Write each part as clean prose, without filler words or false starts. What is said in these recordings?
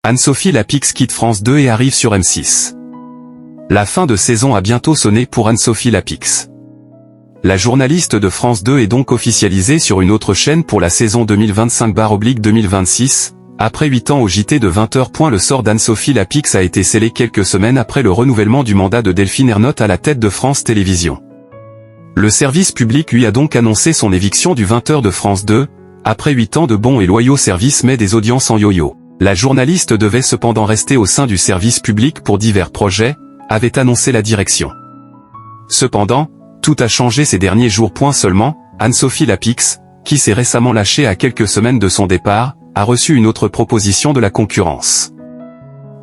Anne-Sophie Lapix quitte France 2 et arrive sur M6. La fin de saison a bientôt sonné pour Anne-Sophie Lapix. La journaliste de France 2 est donc officialisée sur une autre chaîne pour la saison 2025/2026. Après 8 ans au JT de 20h. Le sort d'Anne-Sophie Lapix a été scellé quelques semaines après le renouvellement du mandat de Delphine Ernotte à la tête de France Télévisions. Le service public lui a donc annoncé son éviction du 20h de France 2, après 8 ans de bons et loyaux services mais des audiences en yo-yo. La journaliste devait cependant rester au sein du service public pour divers projets, avait annoncé la direction. Cependant, tout a changé ces derniers jours. Seulement, Anne-Sophie Lapix, qui s'est récemment lâchée à quelques semaines de son départ, a reçu une autre proposition de la concurrence.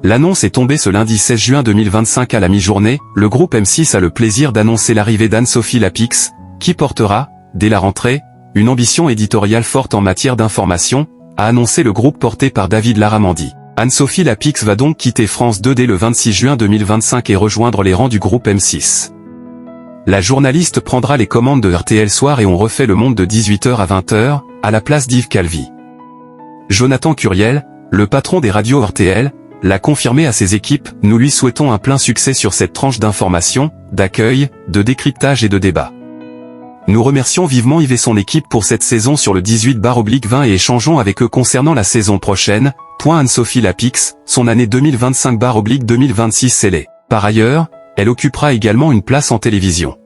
L'annonce est tombée ce lundi 16 juin 2025 à la mi-journée. Le groupe M6 a le plaisir d'annoncer l'arrivée d'Anne-Sophie Lapix, qui portera, dès la rentrée, une ambition éditoriale forte en matière d'information, a annoncé le groupe porté par David Larramendy. Anne-Sophie Lapix va donc quitter France 2 dès le 26 juin 2025 et rejoindre les rangs du groupe M6. La journaliste prendra les commandes de RTL Soir et On refait le monde de 18h à 20h, à la place d'Yves Calvi. Jonathan Curiel, le patron des radios RTL, l'a confirmé à ses équipes. Nous lui souhaitons un plein succès sur cette tranche d'information, d'accueil, de décryptage et de débat. Nous remercions vivement Yves et son équipe pour cette saison sur le 18/20 et échangeons avec eux concernant la saison prochaine. Anne-Sophie Lapix, son année 2025/2026 scellée. Par ailleurs, elle occupera également une place en télévision.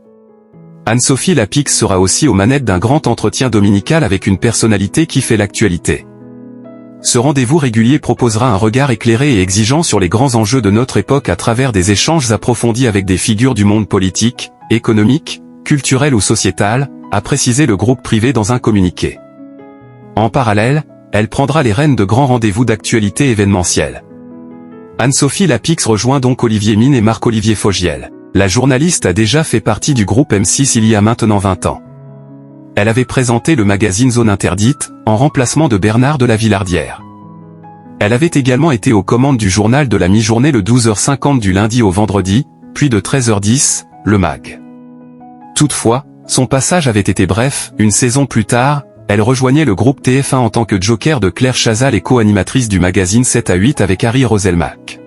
Anne-Sophie Lapix sera aussi aux manettes d'un grand entretien dominical avec une personnalité qui fait l'actualité. Ce rendez-vous régulier proposera un regard éclairé et exigeant sur les grands enjeux de notre époque à travers des échanges approfondis avec des figures du monde politique, économique, culturel ou sociétal, a précisé le groupe privé dans un communiqué. En parallèle, elle prendra les rênes de grands rendez-vous d'actualité événementielle. Anne-Sophie Lapix rejoint donc Olivier Mine et Marc-Olivier Fogiel. La journaliste a déjà fait partie du groupe M6 il y a maintenant 20 ans. Elle avait présenté le magazine Zone Interdite, en remplacement de Bernard de la Villardière. Elle avait également été aux commandes du journal de la mi-journée le 12h50 du lundi au vendredi, puis de 13h10, le MAG. Toutefois, son passage avait été bref. Une saison plus tard, elle rejoignait le groupe TF1 en tant que joker de Claire Chazal et co-animatrice du magazine 7 à 8 avec Harry Roselmack.